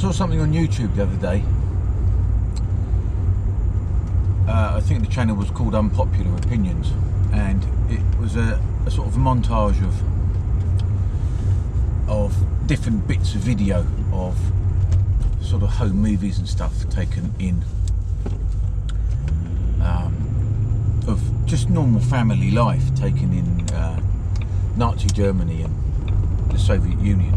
saw something on YouTube the other day. I think the channel was called Unpopular Opinions, and it was a sort of montage of different bits of video of sort of home movies and stuff taken in of just normal family life taken in Nazi Germany and the Soviet Union.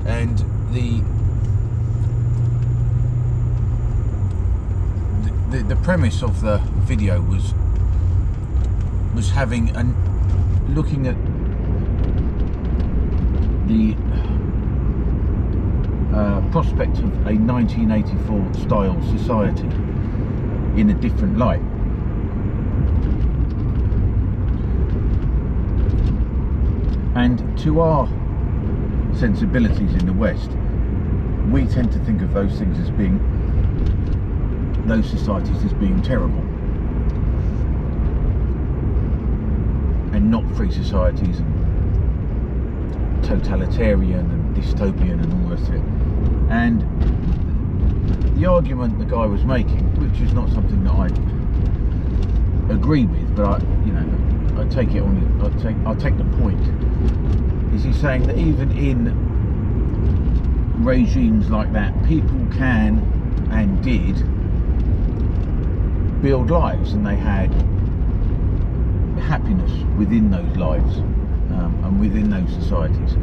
And the premise of the video was having looking at the prospect of a 1984 style society in a different light. And to our sensibilities in the West, we tend to think of those things as being, those societies as being terrible, and not free societies and totalitarian and dystopian and all the rest of it. And the argument the guy was making, which is not something that I agree with, but I take it on. I'll take the point. Is he saying that even in regimes like that, people can and did build lives, and they had happiness within those lives and within those societies,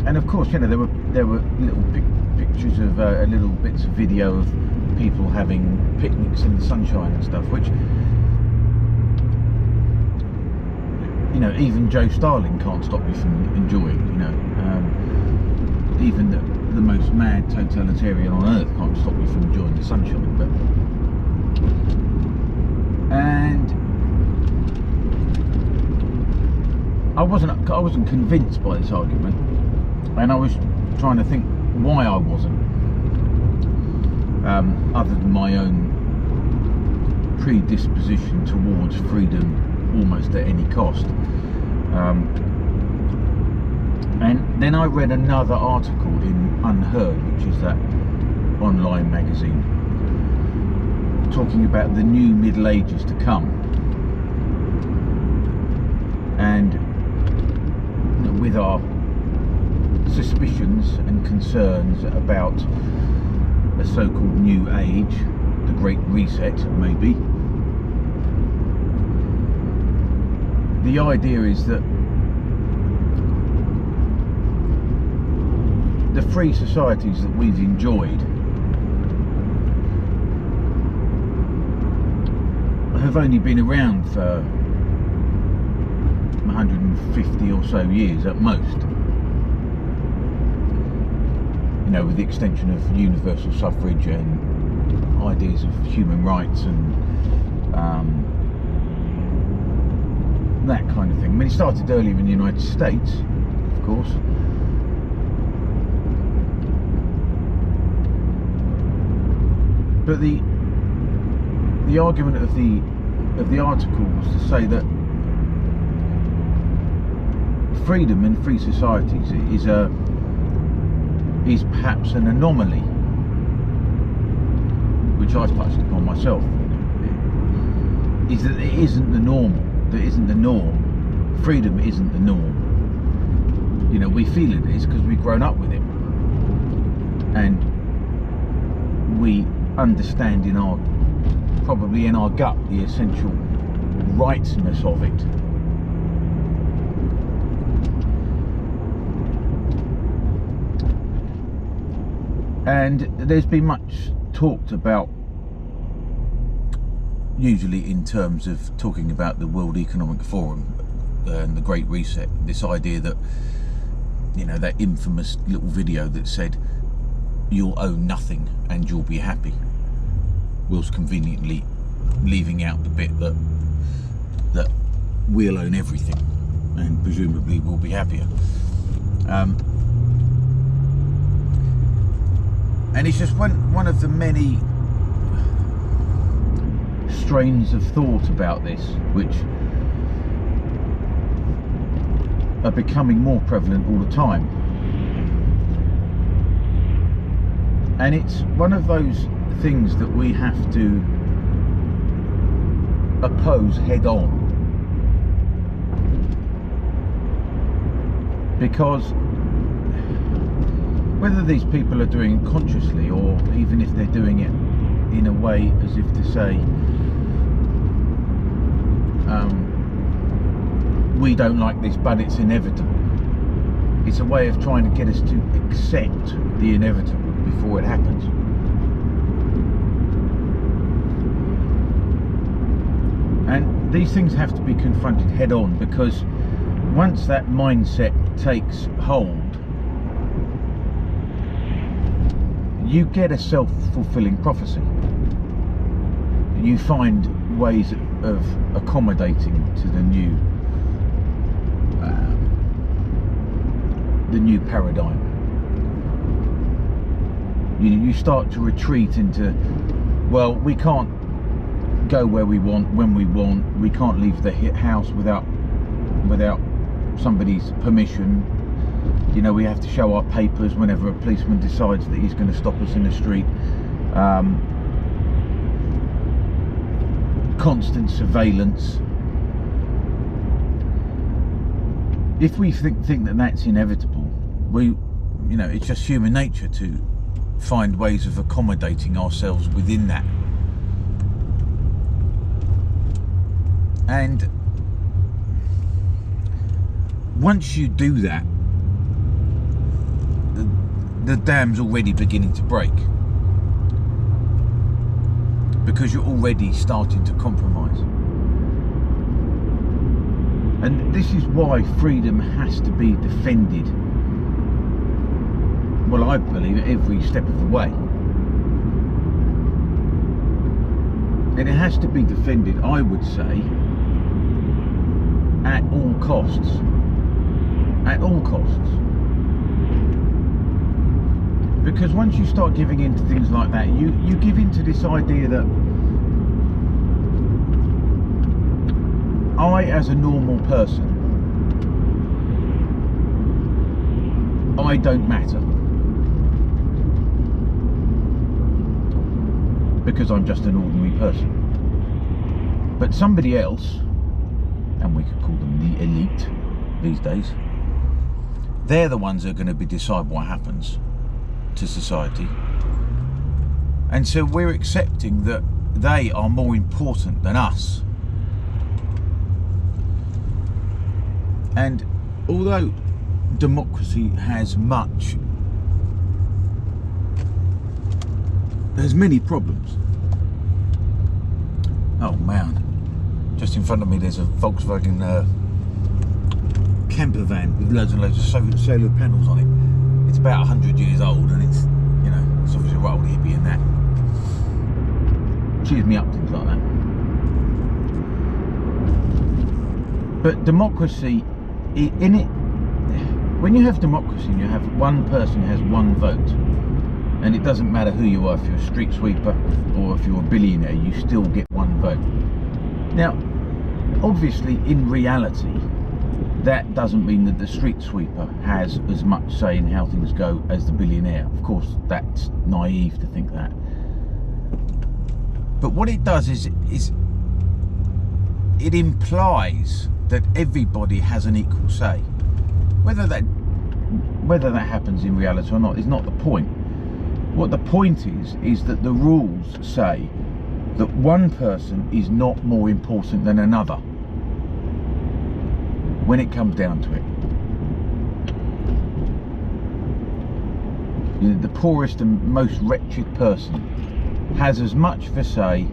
and of course, there were little pictures of little bits of video of people having picnics in the sunshine and stuff, which even Joe Stalin can't stop you from enjoying. Even the most mad totalitarian on earth can't stop you from enjoying the sunshine. And I wasn't convinced by this argument, and I was trying to think why I wasn't, other than my own predisposition towards freedom almost at any cost. And then I read another article in Unheard, which is that online magazine, talking about the new Middle Ages to come, and with our suspicions and concerns about a so-called new age, the Great Reset, maybe. The idea is that the free societies that we've enjoyed have only been around for 150 or so years at most. With the extension of universal suffrage and ideas of human rights and that kind of thing. I mean, it started earlier in the United States, of course. But the argument of the article was to say that freedom in free societies is perhaps an anomaly, which I've touched upon myself. Is that it isn't the normal. That isn't the norm. Freedom isn't the norm. We feel it is because we've grown up with it, and we understand probably in our gut the essential rightness of it. And there's been much talked about, usually in terms of talking about the World Economic Forum and the Great Reset, this idea that, that infamous little video that said you'll own nothing and you'll be happy, whilst conveniently leaving out the bit that we'll own everything and presumably we'll be happier. And it's just one of the many strains of thought about this, which are becoming more prevalent all the time. And it's one of those things that we have to oppose head on, because whether these people are doing it consciously, or even if they're doing it in a way as if to say, we don't like this but it's inevitable, it's a way of trying to get us to accept the inevitable before it happens. And these things have to be confronted head on, because once that mindset takes hold, you get a self-fulfilling prophecy. You find ways of accommodating to the new paradigm. You start to retreat into, well, we can't go where we want, when we want, we can't leave the house without somebody's permission. You know, we have to show our papers whenever a policeman decides that he's going to stop us in the street. Constant surveillance. If we think that that's inevitable, it's just human nature to find ways of accommodating ourselves within that. And once you do that, the dam's already beginning to break, because you're already starting to compromise. And this is why freedom has to be defended, well, I believe, every step of the way. And it has to be defended, I would say, at all costs. At all costs. Because once you start giving in to things like that, you give in to this idea that I, as a normal person, I don't matter, because I'm just an ordinary person. But somebody else, and we could call them the elite these days, they're the ones that are going to decide what happens to society. And so we're accepting that they are more important than us. And although democracy has many problems. Oh man, just in front of me there's a Volkswagen camper van with loads and loads of solar panels on it. It's about 100 years old, and it's obviously a right old hippie and that. Cheers me up, things like that. But democracy, in it, when you have democracy and you have one person has one vote, and it doesn't matter who you are, if you're a street sweeper or if you're a billionaire, you still get one vote. Now, obviously, in reality, that doesn't mean that the street sweeper has as much say in how things go as the billionaire. Of course, that's naive to think that. But what it does is it implies that everybody has an equal say. Whether that happens in reality or not is not the point. What the point is that the rules say that one person is not more important than another when it comes down to it. The poorest and most wretched person has as much of a say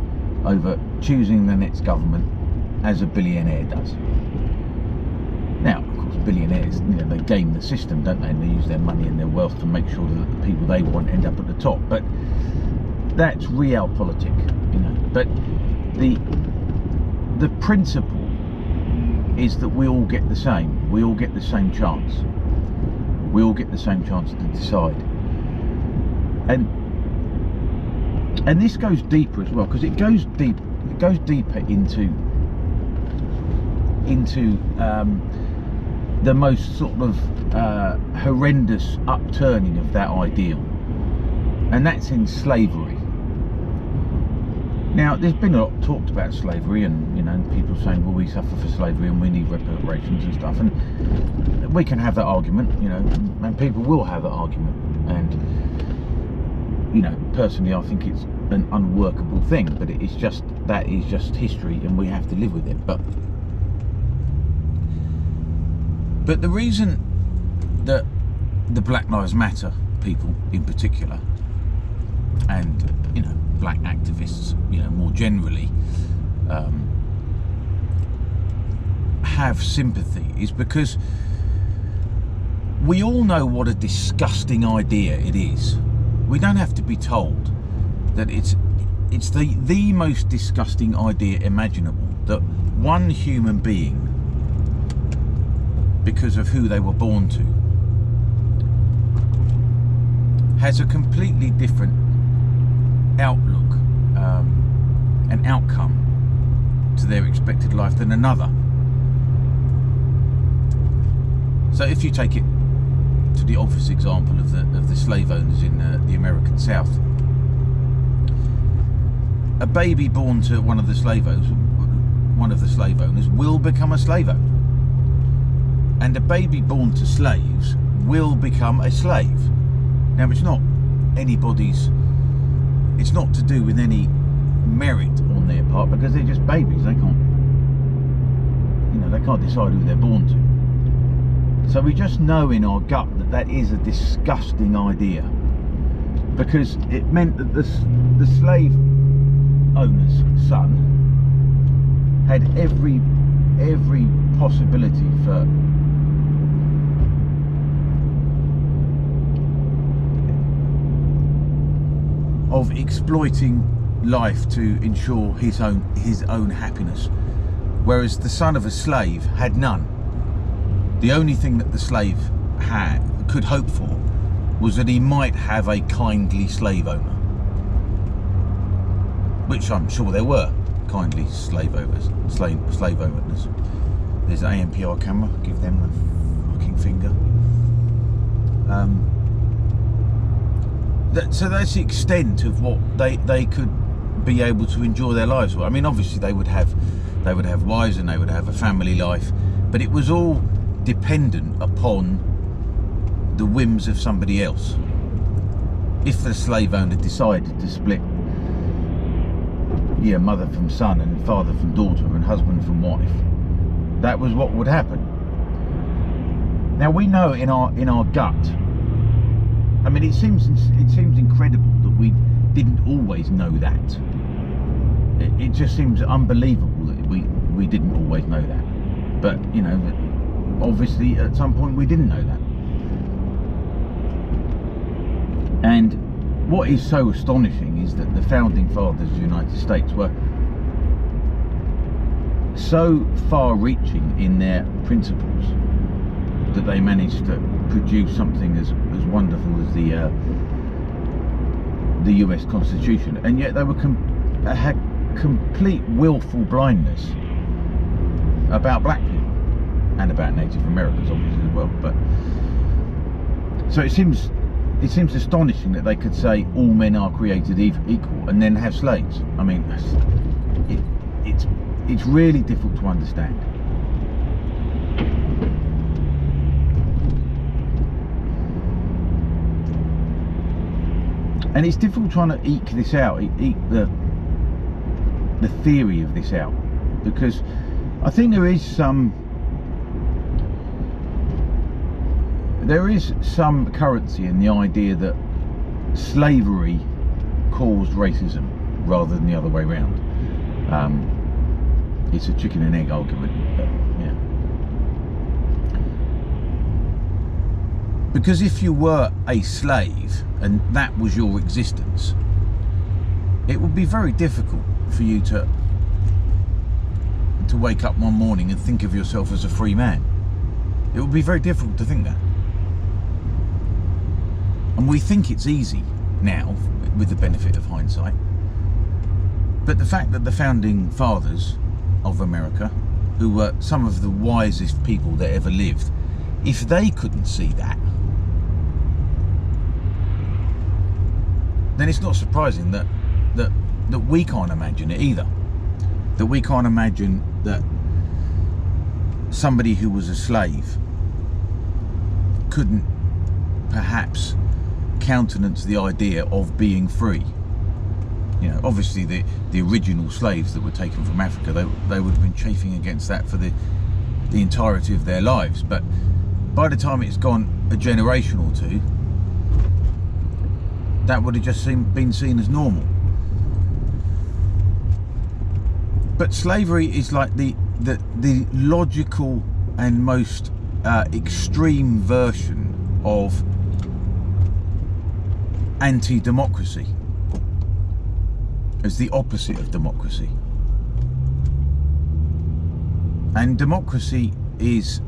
over choosing the next government as a billionaire does. Now, of course, billionaires, they game the system, don't they? And they use their money and their wealth to make sure that the people they want end up at the top. But that's realpolitik, But the principle is that we all get the same. We all get the same chance. We all get the same chance to decide. And this goes deeper as well, because it goes deep. It goes deeper into the most sort of horrendous upturning of that ideal, and that's in slavery. Now, there's been a lot talked about slavery, and you know, people saying, well, we suffer for slavery and we need reparations and stuff, and we can have that argument, you know, and people will have that argument, and you know, personally I think it's an unworkable thing, but it's just, that is just history and we have to live with it. But the reason that the Black Lives Matter people in particular, and you know, black activists, you know, more generally, have sympathy is because we all know what a disgusting idea it is. We don't have to be told that it's the most disgusting idea imaginable, that one human being, because of who they were born to, has a completely different outlook and outcome to their expected life than another. So if you take it to the obvious example of the slave owners in the American South, a baby born to one of the slave owners will become a slave owner, and a baby born to slaves will become a slave. Now, it's not anybody's, it's not to do with any merit on their part, because they're just babies. They can't, you know, they can't decide who they're born to. So we just know in our gut that that is a disgusting idea, because it meant that the slave owner's son had every possibility for of exploiting life to ensure his own happiness, whereas the son of a slave had none. The only thing that the slave could hope for was that he might have a kindly slave owner, which I'm sure there were kindly slave owners. There's an ANPR camera, give them the fucking finger. So that's the extent of what they could be able to enjoy their lives with. I mean, obviously they would have wives and they would have a family life, but it was all dependent upon the whims of somebody else. If the slave owner decided to split, yeah, mother from son and father from daughter and husband from wife, that was what would happen. Now we know in our gut, I mean, it seems incredible that we didn't always know that. It just seems unbelievable that we didn't always know that. But you know, obviously at some point we didn't know that. And what is so astonishing is that the founding fathers of the United States were so far-reaching in their principles that they managed to produce something as wonderful as the US Constitution, and yet they were had complete willful blindness about black people and about Native Americans, obviously, as well. But so it seems astonishing that they could say all men are created equal and then have slaves. I mean, it's really difficult to understand. And it's difficult trying to eke this out, eke the theory of this out, because I think there is some currency in the idea that slavery caused racism rather than the other way around. It's a chicken and egg argument, but yeah. Because if you were a slave and that was your existence, it would be very difficult for you to wake up one morning and think of yourself as a free man. It would be very difficult to think that. And we think it's easy now, with the benefit of hindsight. But the fact that the founding fathers of America, who were some of the wisest people that ever lived, if they couldn't see that, then it's not surprising that we can't imagine it either. That we can't imagine that somebody who was a slave couldn't perhaps countenance the idea of being free. You know, obviously the original slaves that were taken from Africa, they would have been chafing against that for the entirety of their lives. But by the time it's gone a generation or two, that would have just been seen as normal. But slavery is like the logical and most extreme version of anti-democracy, as the opposite of democracy. And democracy is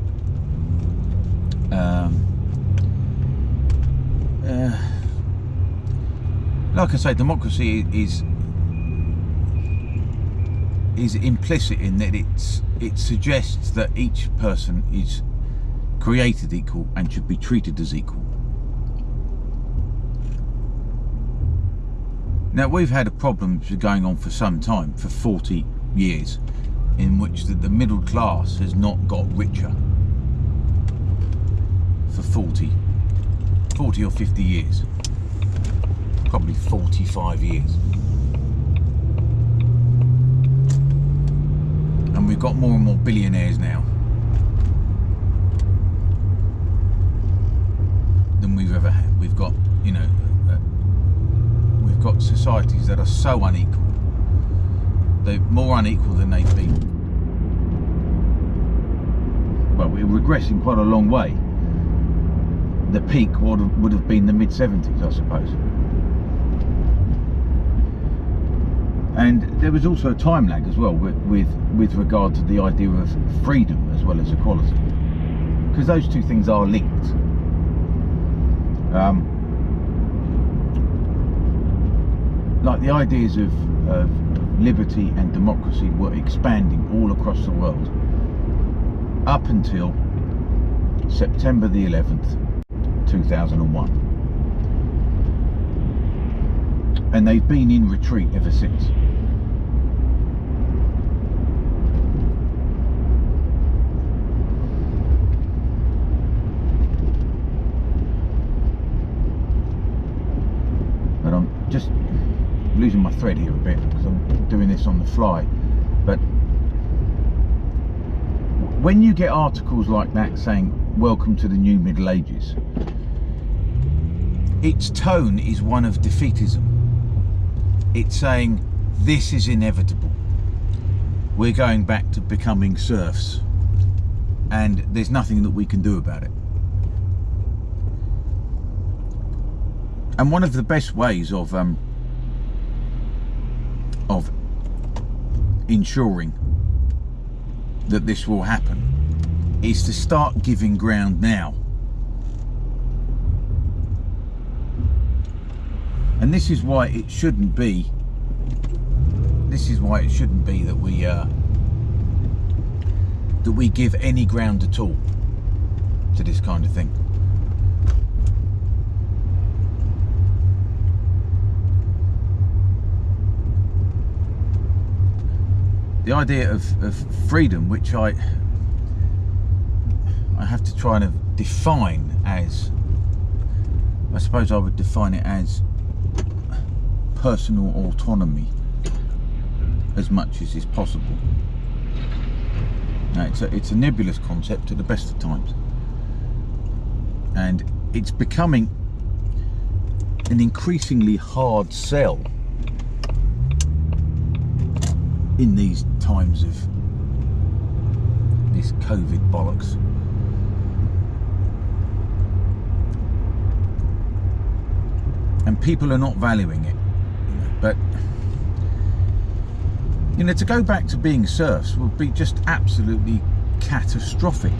like I say, democracy is implicit in that it suggests that each person is created equal and should be treated as equal. Now, we've had a problem going on for some time, for 40 years, in which the middle class has not got richer for 40 or 50 years, probably 45 years. And we've got more and more billionaires now than we've ever had. We've got, you know, we've got societies that are so unequal. They're more unequal than they've been. Well, we're regressing quite a long way. The peak would have been the mid-70s, I suppose. And there was also a time lag as well with regard to the idea of freedom as well as equality, because those two things are linked. Like the ideas of liberty and democracy were expanding all across the world up until September the 11th, 2001. And they've been in retreat ever since. But I'm just losing my thread here a bit because I'm doing this on the fly. But when you get articles like that saying welcome to the new Middle Ages, its tone is one of defeatism. It's saying this is inevitable, we're going back to becoming serfs and there's nothing that we can do about it. And one of the best ways of ensuring that this will happen is to start giving ground now. And this is why it shouldn't be that we give any ground at all to this kind of thing. The idea of freedom, which I have to try and define as, I suppose I would define it as personal autonomy as much as is possible. Now, it's a nebulous concept at the best of times, and it's becoming an increasingly hard sell in these times of this COVID bollocks. And people are not valuing it. But, you know, to go back to being serfs would be just absolutely catastrophic.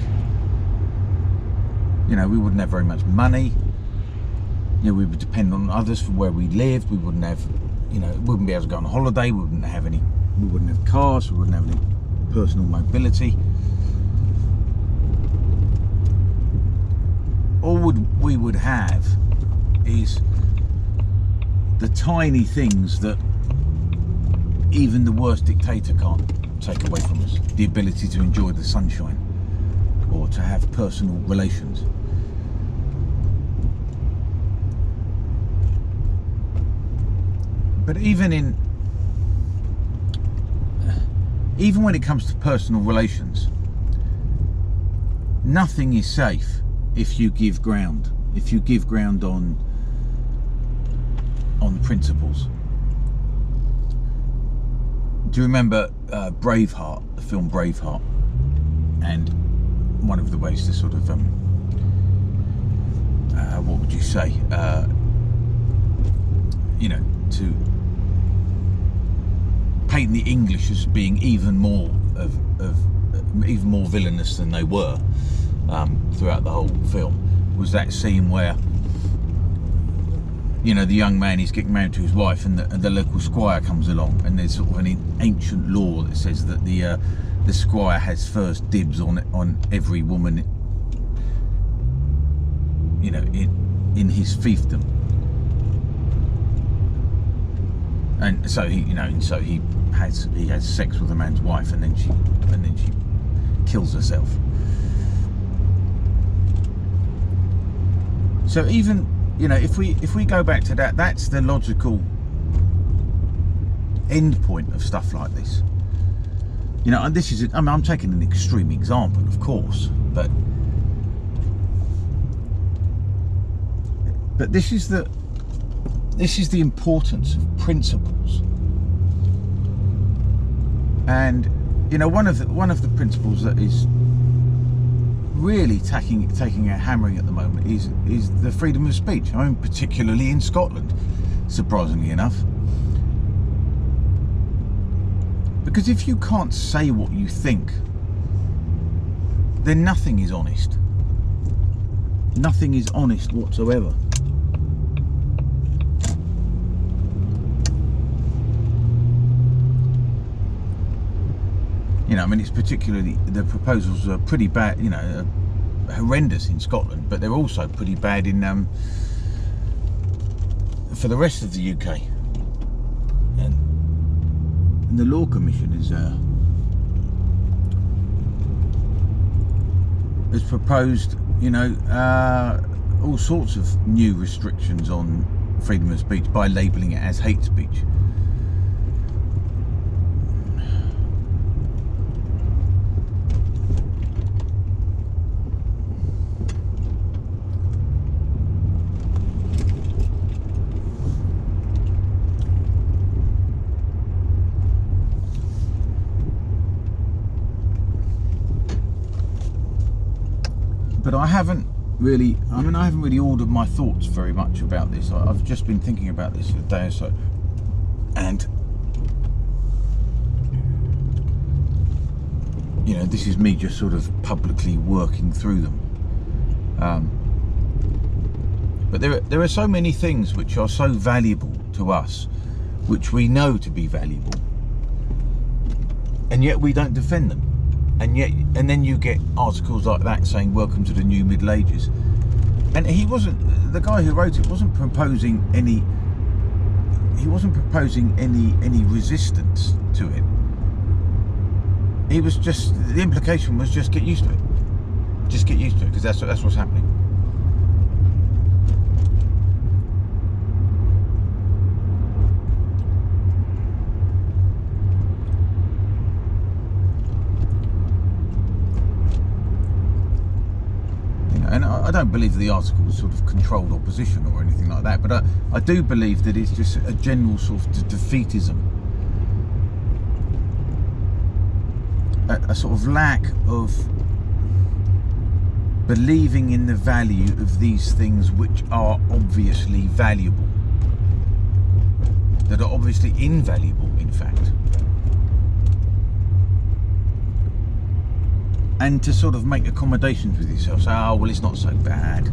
You know, we wouldn't have very much money. You know, we would depend on others for where we lived. We wouldn't have, you know, we wouldn't be able to go on holiday. We wouldn't have cars. We wouldn't have any personal mobility. we would have is the tiny things that even the worst dictator can't take away from us. The ability to enjoy the sunshine, or to have personal relations. But even when it comes to personal relations, nothing is safe if you give ground. If you give ground on principles. Do you remember Braveheart, the film Braveheart? And one of the ways to sort of, what would you say? You know, to paint the English as being even more even more villainous than they were throughout the whole film, was that scene where, you know, the young man is getting married to his wife, and the local squire comes along, and there's sort of an ancient law that says that the squire has first dibs on every woman, you know, in his fiefdom. And so he, you know, he has sex with a man's wife, and then she kills herself. So even, you know, if we go back to that, that's the logical end point of stuff like this. You know, and this is, I mean, I'm taking an extreme example, of course, but this is the importance of principles. And you know, one of the principles that is really taking a hammering at the moment is the freedom of speech. I mean, particularly in Scotland, surprisingly enough. Because if you can't say what you think, then nothing is honest. Nothing is honest whatsoever. You know, I mean, it's particularly, the proposals are pretty bad, you know, horrendous in Scotland, but they're also pretty bad in for the rest of the UK. And the Law Commission has proposed, you know, all sorts of new restrictions on freedom of speech by labelling it as hate speech. But I haven't really ordered my thoughts very much about this. I've just been thinking about this for a day or so, and you know, this is me just sort of publicly working through them. But there are so many things which are so valuable to us, which we know to be valuable, and yet we don't defend them. And then you get articles like that saying welcome to the new Middle Ages, and the guy who wrote it wasn't proposing any resistance to it. He was just, the implication was just get used to it, because that's what's happening. And I don't believe the article was sort of controlled opposition or anything like that, but I do believe that it's just a general sort of defeatism, a sort of lack of believing in the value of these things which are obviously valuable, that are obviously invaluable, in fact. And to sort of make accommodations with yourself. Say, oh, well, it's not so bad.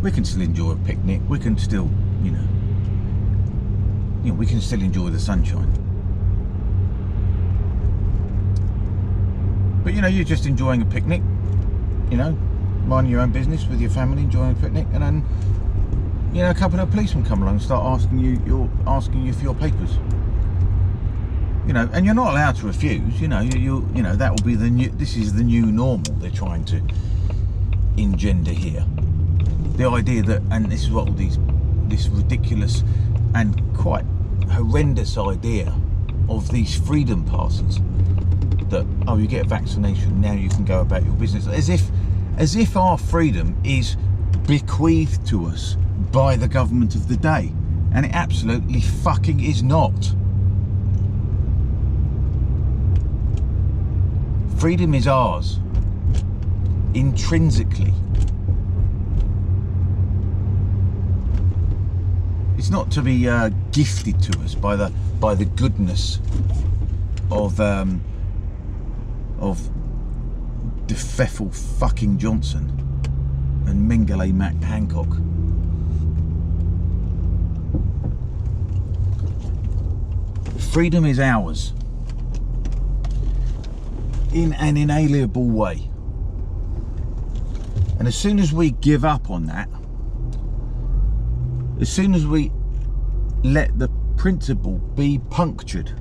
We can still enjoy a picnic. We can still, you know, we can still enjoy the sunshine. But, you know, you're just enjoying a picnic, you know, minding your own business with your family, enjoying a picnic, and then, you know, a couple of policemen come along and start asking you for your papers. You know, and you're not allowed to refuse. You know, you know, that will be the new. This is the new normal they're trying to engender here. The idea that, and this is what all this ridiculous and quite horrendous idea of these freedom passes, that, oh, you get a vaccination, now you can go about your business, as if our freedom is bequeathed to us by the government of the day, and it absolutely fucking is not. Freedom is ours intrinsically. It's not to be gifted to us by the goodness of Defeffel fucking Johnson and Mengele Mac Hancock. Freedom is ours in an inalienable way, and as soon as we give up on that, as soon as we let the principle be punctured,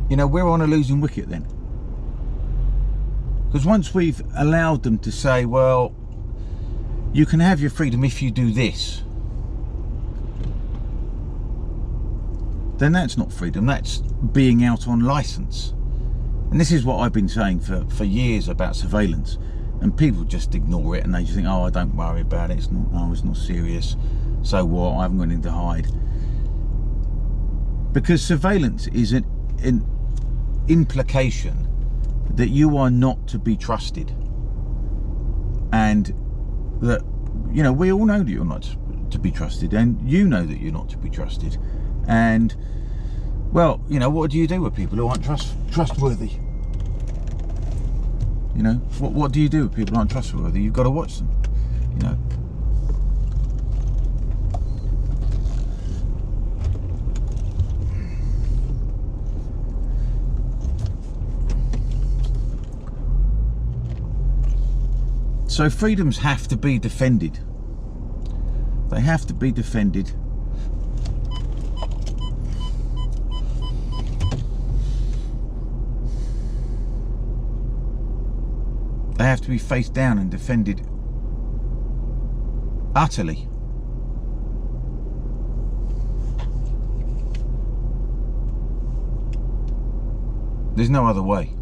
you know, we're on a losing wicket then. Because once we've allowed them to say, well, you can have your freedom if you do this, then that's not freedom, that's being out on license. And this is what I've been saying for years about surveillance, and people just ignore it and they just think, oh, don't worry about it, it's not serious, so what, I haven't got anything to hide. Because surveillance is an implication that you are not to be trusted, and that, you know, we all know that you're not to be trusted, and you know that you're not to be trusted. And, well, you know, what do you do with people who aren't trustworthy? You know, what do you do with people who aren't trustworthy? You've got to watch them, you know. So freedoms have to be defended. They have to be defended. They have to be faced down and defended utterly. There's no other way.